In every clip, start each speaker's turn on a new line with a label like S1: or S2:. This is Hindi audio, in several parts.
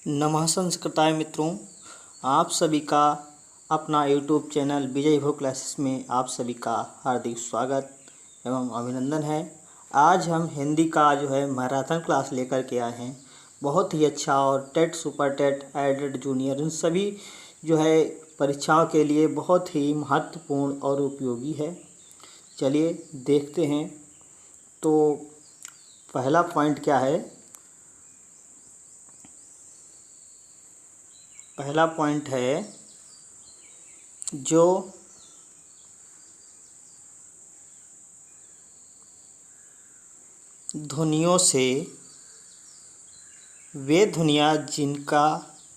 S1: नमः संस्कृताय मित्रों, आप सभी का अपना YouTube चैनल विजय भो क्लासेस में आप सभी का हार्दिक स्वागत एवं अभिनंदन है। आज हम हिंदी का जो है मैराथन क्लास लेकर के आए हैं। बहुत ही अच्छा और टेट, सुपर टेट, एडेड, जूनियर इन सभी जो है परीक्षाओं के लिए बहुत ही महत्वपूर्ण और उपयोगी है। चलिए देखते हैं। तो पहला पॉइंट क्या है? पहला पॉइंट है जो ध्वनियों से वे ध्वनियाँ जिनका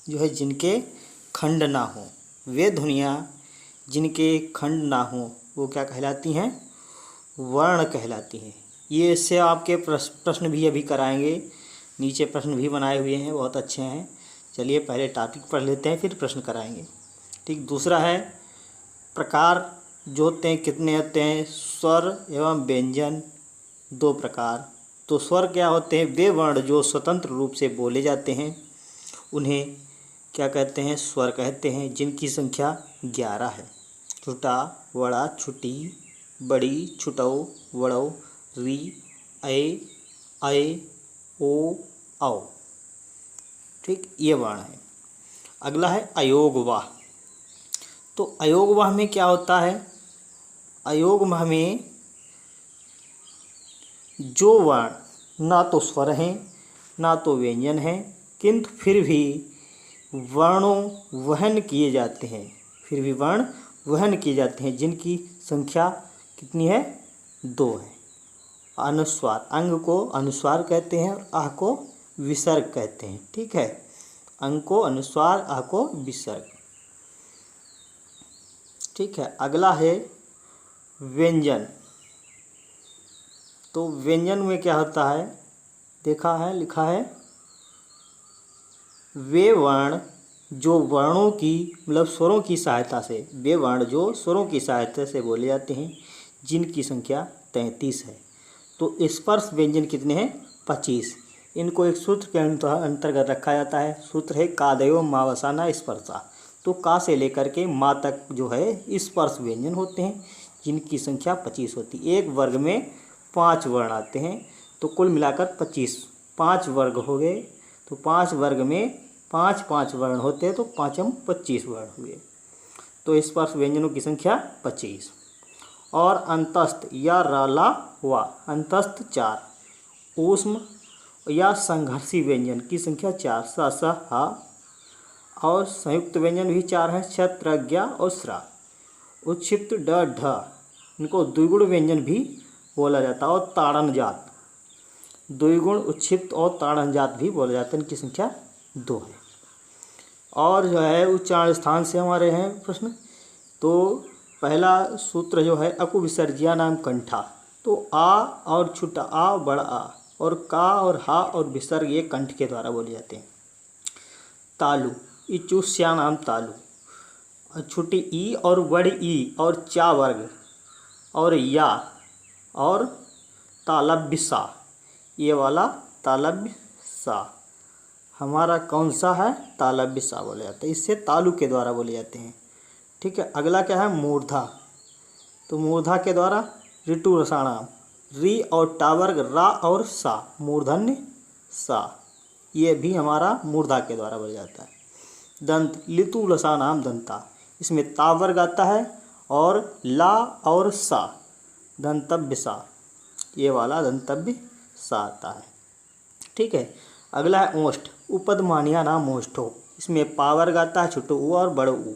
S1: जो है जिनके खंड ना हो, वे ध्वनियाँ जिनके खंड ना हो वो क्या कहलाती हैं? वर्ण कहलाती हैं। ये इससे आपके प्रश्न भी अभी कराएंगे। नीचे प्रश्न भी बनाए हुए हैं, बहुत अच्छे हैं। चलिए पहले टॉपिक पढ़ लेते हैं, फिर प्रश्न कराएंगे। ठीक, दूसरा है प्रकार जो होते हैं कितने होते हैं? स्वर एवं व्यंजन दो प्रकार। तो स्वर क्या होते हैं? वे वर्ण जो स्वतंत्र रूप से बोले जाते हैं उन्हें क्या कहते हैं? स्वर कहते हैं, जिनकी संख्या 11 है। छुटा, वड़ा, छुटी, बड़ी, छुटौ, वड़ौ, री, ऐ, ओ, औ। ठीक, ये वर्ण है। अगला है अयोगवाह। तो अयोगवाह में क्या होता है? अयोगवाह में जो वर्ण ना तो स्वर हैं ना तो व्यंजन हैं, किंतु फिर भी वर्णों वहन किए जाते हैं, जिनकी संख्या कितनी है? 2 है। अनुस्वार, अंग को अनुस्वार कहते हैं और आह को विसर्ग कहते हैं। ठीक है, अंग को अनुस्वार, आह को विसर्ग। ठीक है, अगला है व्यंजन। तो व्यंजन में क्या होता है? देखा है, लिखा है वे वर्ण जो वर्णों की मतलब स्वरों की सहायता से, वे वर्ण जो स्वरों की सहायता से बोले जाते हैं, जिनकी संख्या 33 है। तो स्पर्श व्यंजन कितने हैं? 25। इनको एक सूत्र के अंतर्गत रखा जाता है। सूत्र है कादयो मावसाना स्पर्शा। तो का से लेकर के माँ तक जो है स्पर्श व्यंजन होते हैं, जिनकी संख्या 25 होती है। एक वर्ग में 5 वर्ण आते हैं, तो कुल मिलाकर 25। 5 वर्ग हो गए, तो 5 वर्ग में 5 वर्ण होते हैं, तो 5 25 वर्ण हुए। तो स्पर्श व्यंजनों की संख्या 25। और अंतस्थ या राला हुआ, अंतस्थ 4। ऊष्म या संघर्षी व्यंजन की संख्या 4, स, स, हा। और संयुक्त व्यंजन भी 4 हैं, छ, त्र, ज्ञ और स्रा। उत्क्षिप्त ड, ढ, इनको द्विगुण व्यंजन भी बोला जाता है। और ताड़न जात, द्विगुण, उत्क्षिप्त और ताड़न जात भी बोला जाता है। इनकी संख्या 2 है। और जो है उच्चारण स्थान से हमारे हैं प्रश्न। तो पहला सूत्र जो है अकु विसर्जिया नाम कंठा। तो आ और छुटा आ, बड़ा आ, और का और हा और विसर्ग ये कंठ के द्वारा बोले जाते हैं। तालु, इचुस्या नाम तालु। और छुटी ई और बड़ी ई और चा वर्ग और या और तालव्य सा, ये वाला तालव्य सा हमारा कौन सा है? तालव्य सा बोले जाते हैं। इससे तालु के द्वारा बोले जाते हैं। ठीक है, अगला क्या है? मूर्धा। तो मूर्धा के द्वारा ऋतु रसाणाम, री और टावर्ग रा और सा, मूर्धन्य सा, ये भी हमारा मूर्धा के द्वारा बोला जाता है। दंत, लितु रसाणाम दंता, इसमें तावर्ग आता है और ला और सा, दंतव्य सा, ये वाला दंतव्य सा आता है। ठीक है, अगला है ओष्ठ। उपदमानिया नाम ओष्ठो, इसमें पावर्ग आता है छोटो ऊ और बड़ो ऊ।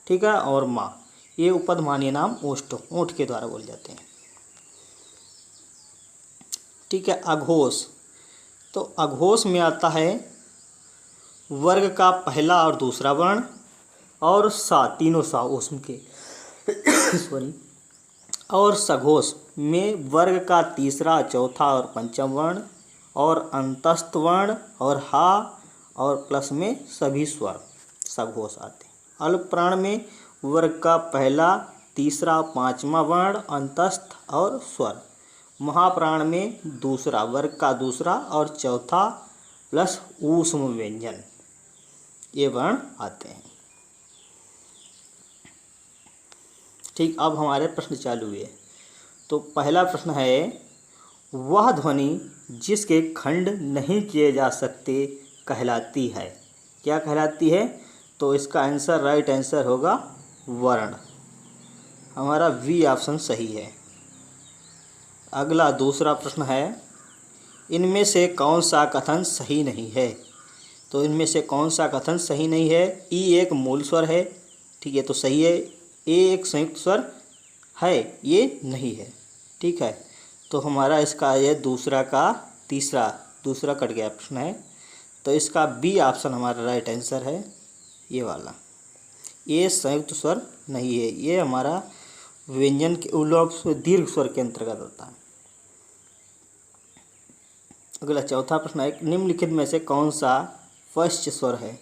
S1: ठीक है, और माँ, ये उपदमानीय नाम ओष्ठो, ओठ के द्वारा बोले जाते हैं। ठीक है, अघोष। तो अघोष में आता है वर्ग का पहला और दूसरा वर्ण और सा, तीनों सा ऊष्म के सॉरी। और सघोष में वर्ग का तीसरा, चौथा और पंचम वर्ण और अंतस्थ वर्ण और हा और प्लस में सभी स्वर सघोष आते हैं। अल्प प्राण में वर्ग का पहला, तीसरा, पांचवा वर्ण, अंतस्थ और स्वर। महाप्राण में दूसरा, वर्ग का दूसरा और चौथा प्लस ऊष्म व्यंजन। ये वर्ण आते हैं। ठीक, अब हमारे प्रश्न चालू हुए। तो पहला प्रश्न है, वह ध्वनि जिसके खंड नहीं किए जा सकते कहलाती है। क्या कहलाती है? तो इसका आंसर, राइट आंसर होगा वर्ण। हमारा बी ऑप्शन सही है। अगला दूसरा प्रश्न है, इनमें से कौन सा कथन सही नहीं है? तो इनमें से कौन सा कथन सही नहीं है? ई एक मूल स्वर है, ठीक है, तो सही है। ए एक संयुक्त स्वर है, ये नहीं है, ठीक है। तो हमारा इसका ये दूसरा कट गया प्रश्न है, तो इसका बी ऑप्शन हमारा राइट आंसर है, ये वाला। ये संयुक्त स्वर नहीं है, ये हमारा व्यंजन के दीर्घ स्वर के अंतर्गत आता है। अगला चौथा प्रश्न है, निम्नलिखित में से कौन सा पश्च स्वर है?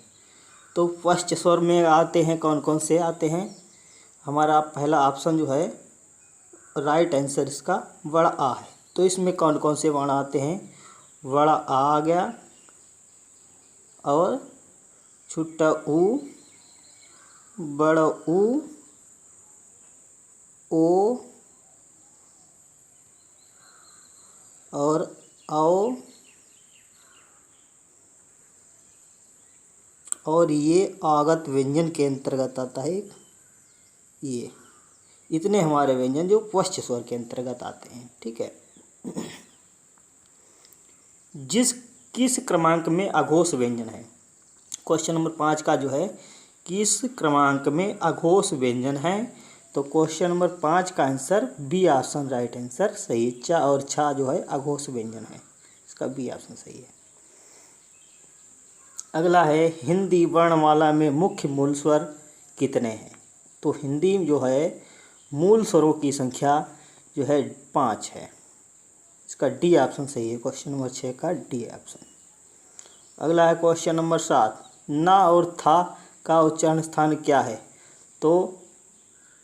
S1: तो पश्च स्वर में आते हैं, कौन कौन से आते हैं? हमारा पहला ऑप्शन जो है राइट आंसर इसका बड़ा आ है। तो इसमें कौन कौन से वर्ण आते हैं? बड़ा आ गया और छोटा ऊ, बड़ा ऊ, ओ और आओ, और ये आगत व्यंजन के अंतर्गत आता है। ये इतने हमारे व्यंजन जो पश्च स्वर के अंतर्गत आते हैं, ठीक है। किस क्रमांक में अघोष व्यंजन है? क्वेश्चन नंबर 5 का जो है, किस क्रमांक में अघोष व्यंजन है? तो क्वेश्चन नंबर 5 का answer B option right answer सही। चा और छा जो है अघोष व्यंजन है, इसका बी ऑप्शन सही है। अगला है, हिंदी वर्णमाला में मुख्य मूल स्वर कितने हैं? तो हिंदी जो है मूल स्वरों की संख्या जो है 5 है, इसका डी ऑप्शन सही है। क्वेश्चन नंबर 6 का डी ऑप्शन। अगला है क्वेश्चन नंबर 7, ना और था का उच्चारण स्थान क्या है? तो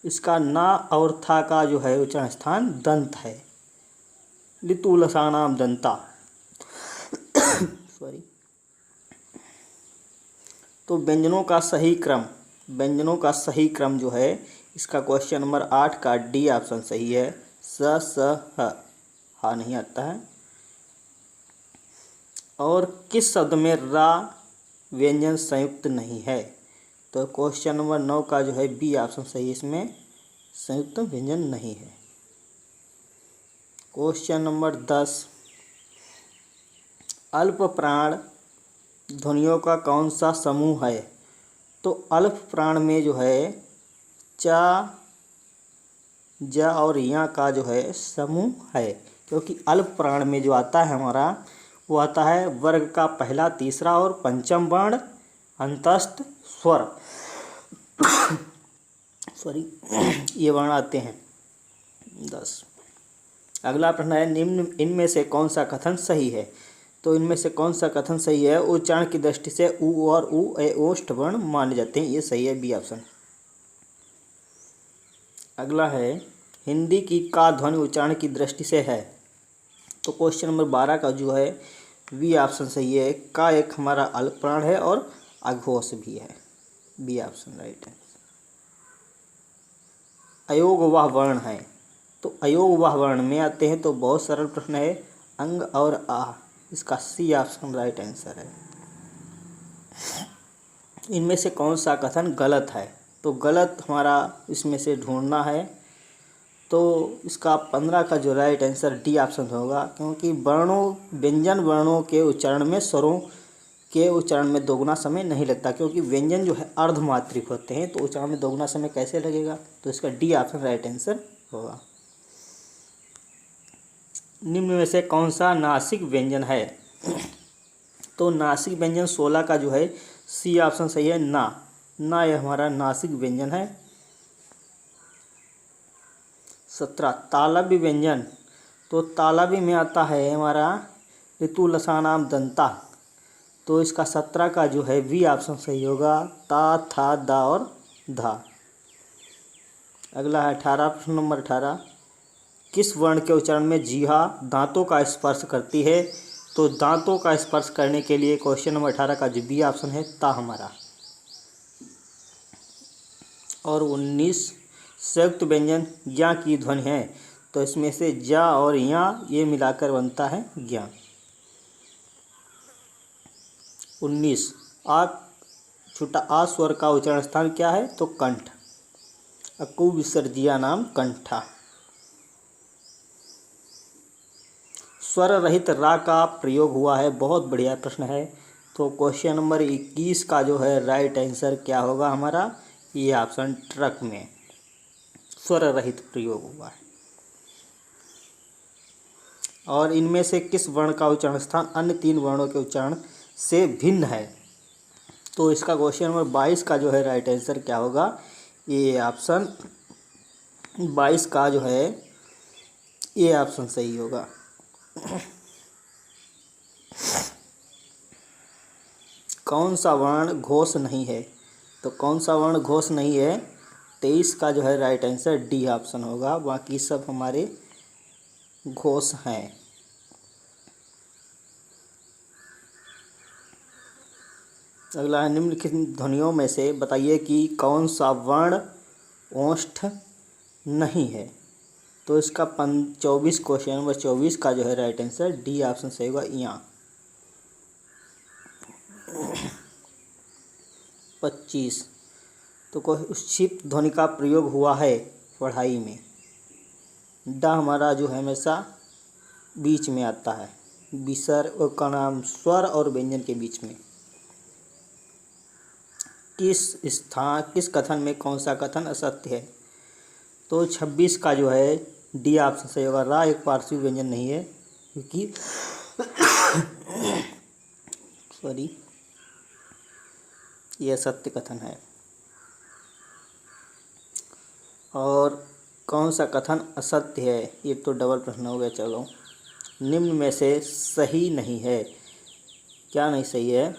S1: इसका ना और था का जो है उच्चारण स्थान दंत है, लितु लसानाम दंता सॉरी। तो व्यंजनों का सही क्रम जो है, इसका क्वेश्चन नंबर 8 का डी ऑप्शन सही है। स हा नहीं आता है। और किस शब्द में रा व्यंजन संयुक्त नहीं है? तो क्वेश्चन नंबर 9 का जो है बी ऑप्शन सही है, इसमें संयुक्त व्यंजन नहीं है। क्वेश्चन नंबर 10, अल्प प्राण ध्वनियों का कौन सा समूह है? तो अल्प प्राण में जो है चा, जा और या का जो है समूह है, क्योंकि अल्प प्राण में जो आता है हमारा, वो आता है वर्ग का पहला, तीसरा और पंचम वर्ण अंतस्थ स्वर सॉरी ये वर्ण आते हैं 10। अगला प्रश्न है, निम्न इनमें से कौन सा कथन सही है? तो इनमें से कौन सा कथन सही है? उच्चारण की दृष्टि से उ और उ ए ओष्ठ वर्ण माने जाते हैं, ये सही है, बी ऑप्शन। अगला है, हिंदी की का ध्वनि उच्चारण की दृष्टि से है? तो क्वेश्चन नंबर 12 का जो है बी ऑप्शन सही है। का एक हमारा अल्प प्राण है और अघोष भी है, बी ऑप्शन राइट है। अयोग वह वर्ण है? तो अयोग वह वर्ण में आते हैं, तो बहुत सरल प्रश्न है, अंग और आ, इसका सी ऑप्शन राइट आंसर है। इनमें से कौन सा कथन गलत है? तो गलत हमारा इसमें से ढूंढना है, तो इसका 15 का जो राइट आंसर डी ऑप्शन होगा, क्योंकि व्यंजन वर्णों के उच्चारण में स्वरों के उच्चारण में दोगुना समय नहीं लगता, क्योंकि व्यंजन जो है अर्धमात्रिक होते हैं, तो उच्चारण में दोगुना समय कैसे लगेगा? तो इसका डी ऑप्शन राइट आंसर होगा। निम्न में से कौन सा नासिक व्यंजन है? तो नासिक व्यंजन 16 का जो है सी ऑप्शन सही है, ना यह हमारा नासिक व्यंजन है। 17 तालव्य व्यंजन, तो तालव्य में आता है हमारा ऋतु लसानाम दंता, तो इसका 17 का जो है बी ऑप्शन सही होगा, ता था दा और धा। अगला है 18, प्रश्न नंबर 18, किस वर्ण के उच्चारण में जीहा दांतों का स्पर्श करती है? तो दांतों का स्पर्श करने के लिए क्वेश्चन नंबर 18 का जो बी ऑप्शन है ता हमारा, और 19 संयुक्त व्यंजन ज्ञ की ध्वनि है। तो इसमें से जा और या ये मिलाकर बनता है ज्ञ। 19 आ छोटा आ स्वर का उच्चारण स्थान क्या है? तो कंठ। अकु विसर्जिया नाम कंठा। स्वर रहित रा का प्रयोग हुआ है। बहुत बढ़िया प्रश्न है। तो क्वेश्चन नंबर 21 का जो है राइट आंसर क्या होगा हमारा? ये ऑप्शन ट्रक में स्वर रहित प्रयोग हुआ है। और इनमें से किस वर्ण का उच्चारण स्थान अन्य 3 वर्णों के उच्चारण से भिन्न है? तो इसका क्वेश्चन नंबर 22 का जो है राइट आंसर क्या होगा? ये ऑप्शन 22 का जो है ये ऑप्शन सही होगा। कौन सा वर्ण घोष नहीं है? तो कौन सा वर्ण घोष नहीं है? 23 का जो है राइट आंसर डी ऑप्शन होगा। बाकी सब हमारे घोष हैं। अगला निम्नलिखित ध्वनियों में से बताइए कि कौन सा वर्ण ओष्ठ नहीं है? तो इसका 24 क्वेश्चन नंबर 24 का जो है राइट आंसर डी ऑप्शन सही होगा। यहाँ 25 तो कोई उच्छिप ध्वनि का प्रयोग हुआ है पढ़ाई में। ड हमारा जो है हमेशा बीच में आता है, विसर्ग का नाम स्वर और व्यंजन के बीच में। किस कथन में कौन सा कथन असत्य है? तो 26 का जो है डी ऑप्शन सही होगा। रा एक पार्श्वी व्यंजन नहीं है क्योंकि सॉरी यह सत्य कथन है। और कौन सा कथन असत्य है? ये तो डबल प्रश्न हो गया। चलो, निम्न में से सही नहीं है। क्या नहीं सही है?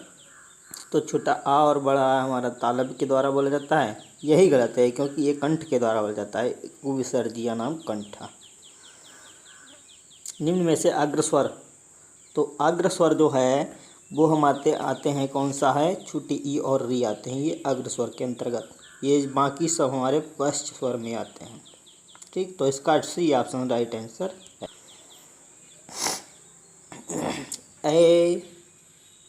S1: तो छोटा आ और बड़ा आ हमारा तालब के द्वारा बोला जाता है, यही गलत है क्योंकि ये कंठ के द्वारा बोला जाता है। विसर्जिया नाम कंठा। निम्न में से अग्रस्वर, तो अग्रस्वर जो है वो हम आते हैं कौन सा है? छोटी ई और री आते हैं, ये अग्रस्वर के अंतर्गत। ये बाकी सब हमारे पश्च स्वर में आते हैं। ठीक, तो इसका सी ऑप्शन राइट आंसर है।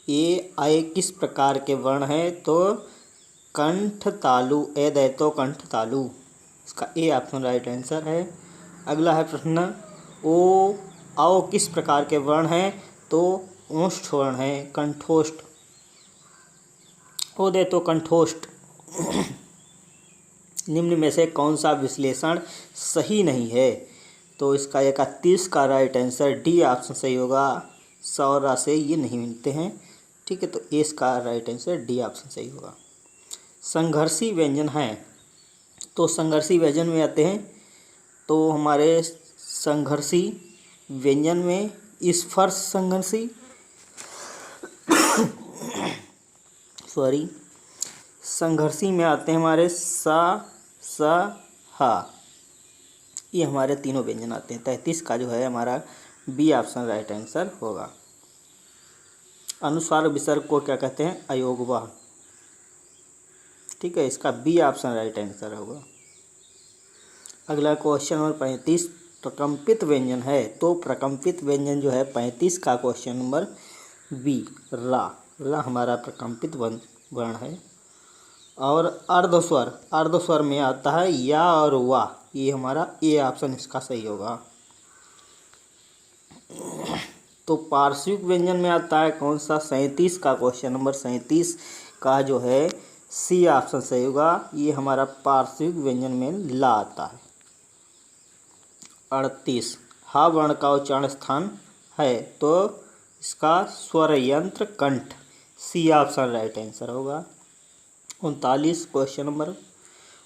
S1: ए किस प्रकार के वर्ण है? तो कंठ तालु, ए दे तो कंठ तालु, इसका ए ऑप्शन राइट आंसर है। अगला है प्रश्न आओ किस प्रकार के वर्ण है? तो ओष्ठ वर्ण है, कंठोष्ठ। ओ दे तो कंठोष्ठ। निम्न में से कौन सा विश्लेषण सही नहीं है? तो इसका 31 का राइट आंसर डी ऑप्शन सही होगा। सौरा से ये नहीं मिलते हैं। ठीक है, तो इसका राइट आंसर डी ऑप्शन सही होगा। संघर्षी व्यंजन हैं, तो संघर्षी व्यंजन में आते हैं। तो हमारे संघर्षी व्यंजन में स्पर्श संघर्षी संघर्षी में आते हैं हमारे सा सा हा, ये हमारे तीनों व्यंजन आते हैं। 33 का जो है हमारा बी ऑप्शन राइट आंसर होगा। अनुस्वार विसर्ग को क्या कहते हैं? अयोगवाह। ठीक है, इसका बी ऑप्शन राइट आंसर होगा। अगला क्वेश्चन नंबर 35 प्रकंपित व्यंजन है। तो प्रकंपित व्यंजन जो है 35 का क्वेश्चन नंबर बी ला हमारा प्रकंपित वर्ण है। और अर्धस्वर में आता है या और वा, ये हमारा ए ऑप्शन इसका सही होगा। तो पार्श्विक व्यंजन में आता है कौन सा? 37 का क्वेश्चन नंबर 37 का जो है सी ऑप्शन सही होगा। ये हमारा पार्श्विक व्यंजन में ला आता है। 38 हा वर्ण का उच्चारण स्थान है, तो इसका स्वर यंत्र कंठ, सी ऑप्शन राइट आंसर होगा। 39 क्वेश्चन नंबर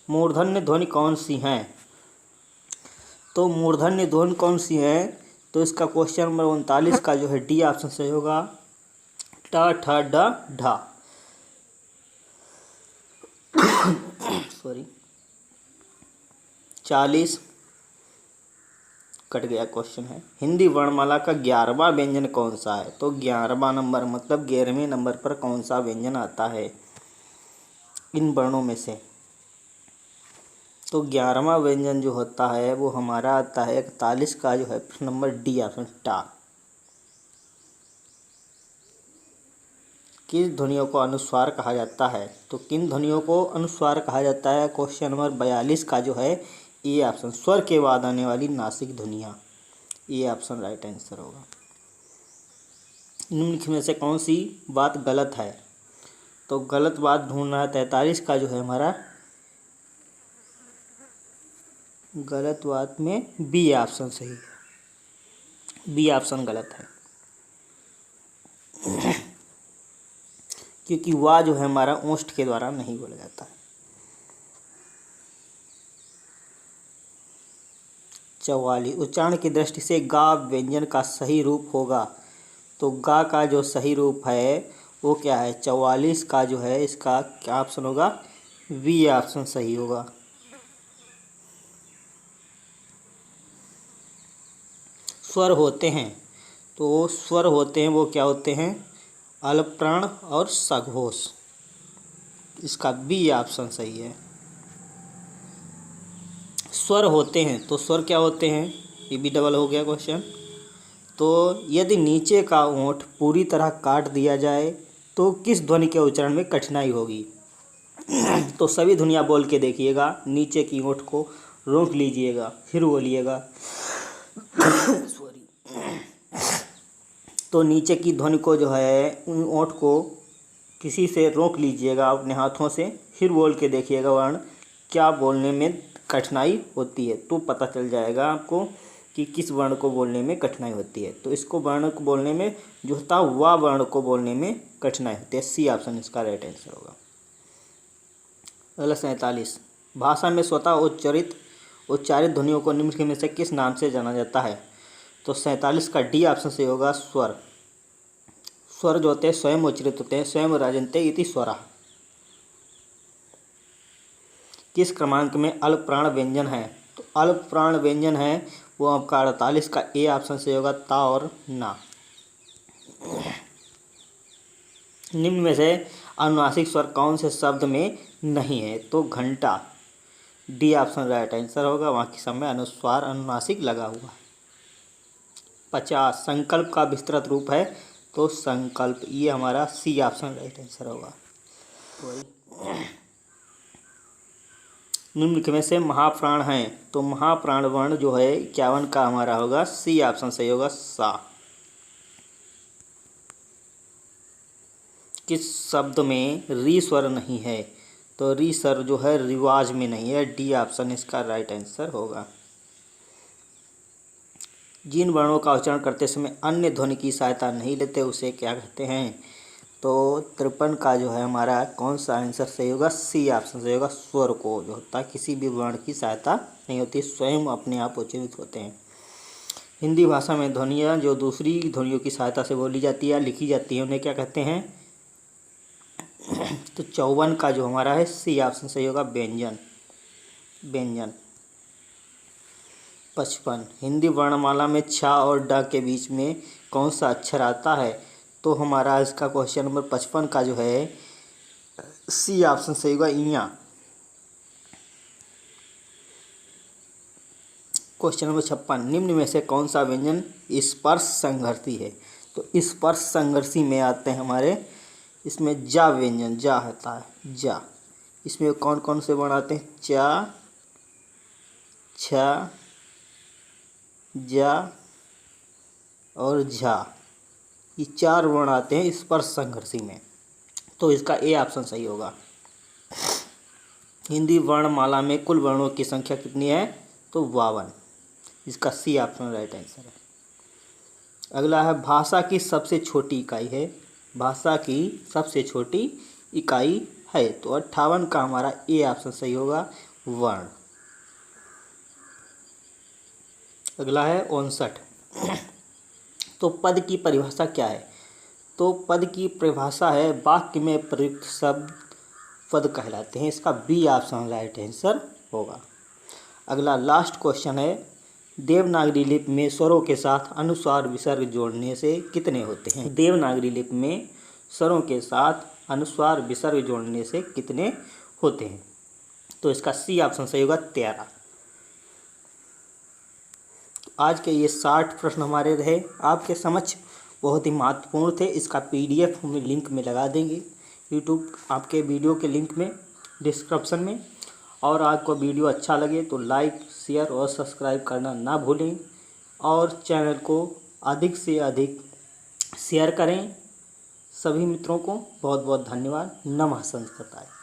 S1: मूर्धन्य ध्वनि कौन सी हैं? तो मूर्धन्य ध्वनि कौन सी हैं? तो इसका क्वेश्चन नंबर 39 का जो है डी ऑप्शन सही होगा। ट ठ ड ढा। सॉरी 40 कट गया क्वेश्चन है। हिंदी वर्णमाला का 11वां व्यंजन कौन सा है? तो 11वां नंबर मतलब 11वें नंबर पर कौन सा व्यंजन आता है इन वर्णों में से? तो 11वां व्यंजन जो होता है वो हमारा आता है 41 का जो है प्रश्न नंबर डी ऑप्शन टा। किस ध्वनियों को अनुस्वार कहा जाता है? तो किन ध्वनियों को अनुस्वार कहा जाता है? क्वेश्चन नंबर 42 का जो है ए ऑप्शन, स्वर के बाद आने वाली नासिक ध्वनियाँ, ए ऑप्शन राइट आंसर होगा। निम्नलिखित में से कौन सी बात गलत है? तो गलत बात ढूंढना है। 43 का जो है हमारा गलत बात में बी ऑप्शन सही है, बी ऑप्शन गलत है क्योंकि वाह जो है हमारा ओष्ठ के द्वारा नहीं बोला जाता है। 44 उच्चारण की दृष्टि से गा व्यंजन का सही रूप होगा। तो गा का जो सही रूप है वो क्या है? 44 का जो है इसका क्या ऑप्शन होगा? बी ऑप्शन सही होगा। स्वर होते हैं, तो स्वर होते हैं वो क्या होते हैं? अल्प प्राण और सघोष, इसका बी ऑप्शन सही है। स्वर होते हैं तो स्वर क्या होते हैं? ये भी डबल हो गया क्वेश्चन। तो यदि नीचे का ओंठ पूरी तरह काट दिया जाए तो किस ध्वनि के उच्चारण में कठिनाई होगी? तो सभी ध्वनियाँ बोल के देखिएगा, नीचे की ओंठ को रोक लीजिएगा, फिर बोलिएगा सॉरी। तो नीचे की ध्वनि को जो है उन ओंठ को किसी से रोक लीजिएगा अपने हाथों से, फिर बोल के देखिएगा वर्ण क्या बोलने में कठिनाई होती है, तो पता चल जाएगा आपको कि किस वर्ण को बोलने में कठिनाई होती है। तो इसको वर्ण को बोलने में जो होता है वाह वर्ण को बोलने में कठिनाई होती है, सी ऑप्शन इसका राइट आंसर होगा। अगला 47 भाषा में स्वतः उच्चारित ध्वनियों को निम्नलिखित में से किस नाम से जाना जाता है? तो 47 का डी ऑप्शन से होगा स्वर। स्वर जो होते हैं स्वयं उच्चरित होते हैं, स्वयं राजन्ते इति स्वरा। किस क्रमांक में अल्प प्राण व्यंजन है? तो अल्प प्राण व्यंजन है वो आपका 48 का ए ऑप्शन से होगा ता और ना। निम्न में से अनुनासिक स्वर कौन से शब्द में नहीं है? तो घंटा, डी ऑप्शन राइट आंसर होगा, वहाँ की समय अनुस्वार अनुनासिक लगा हुआ है। 50 संकल्प का विस्तृत रूप है? तो संकल्प, ये हमारा सी ऑप्शन राइट आंसर होगा। निम्नलिखित में से महाप्राण हैं, तो महाप्राण वर्ण जो है 51 का हमारा होगा, सी ऑप्शन सही होगा सा। किस शब्द में री स्वर नहीं है? तो री स्वर जो है रिवाज में नहीं है, डी ऑप्शन इसका राइट आंसर होगा। जिन वर्णों का उच्चारण करते समय अन्य ध्वनि की सहायता नहीं लेते उसे क्या कहते हैं? तो 53 का जो है हमारा कौन सा आंसर सही होगा? सी ऑप्शन सही होगा, स्वर को जो होता है किसी भी वर्ण की सहायता नहीं होती, स्वयं अपने आप उच्चारित होते हैं। हिंदी भाषा में ध्वनियाँ जो दूसरी ध्वनियों की सहायता से बोली जाती है लिखी जाती है उन्हें क्या कहते हैं? तो 54 का जो हमारा है सी ऑप्शन सही होगा, व्यंजन। व्यंजन 55 हिंदी वर्णमाला में छ और ड के बीच में कौन सा अक्षर आता है? तो हमारा इसका क्वेश्चन नंबर 55 का जो है सी ऑप्शन सही होगा, इया। क्वेश्चन नंबर 56 निम्न में से कौन सा व्यंजन स्पर्श संघर्षी है? तो स्पर्श संघर्षी में आते हैं हमारे, इसमें जा व्यंजन, जा होता है जा। इसमें कौन कौन से वर्ण आते हैं? चा, छ, जा और झा, ये 4 वर्ण आते हैं स्पर्श संघर्षी में, तो इसका ए ऑप्शन सही होगा। हिंदी वर्णमाला में कुल वर्णों की संख्या कितनी है? तो 52, इसका सी ऑप्शन राइट आंसर है। अगला है भाषा की सबसे छोटी इकाई है, भाषा की सबसे छोटी इकाई है, तो 58 का हमारा ए ऑप्शन सही होगा, वर्ण। अगला है 59 तो पद की परिभाषा क्या है? तो पद की परिभाषा है वाक्य में प्रयुक्त शब्द पद कहलाते हैं, इसका बी ऑप्शन राइट आंसर होगा। अगला लास्ट क्वेश्चन है देवनागरी लिपि में स्वरों के साथ अनुस्वार विसर्ग जोड़ने से कितने होते हैं? देवनागरी लिपि में स्वरों के साथ अनुस्वार विसर्ग जोड़ने से कितने होते हैं? तो तो इसका सी ऑप्शन सही होगा 13। आज के ये 60 प्रश्न हमारे रहे आपके समक्ष, बहुत ही महत्वपूर्ण थे। इसका PDF हम लिंक में लगा देंगे यूट्यूब आपके वीडियो के लिंक में डिस्क्रिप्शन में। और आपको वीडियो अच्छा लगे तो लाइक शेयर और सब्सक्राइब करना ना भूलें और चैनल को अधिक से अधिक शेयर करें। सभी मित्रों को बहुत बहुत धन्यवाद। नमः संस्कृताय।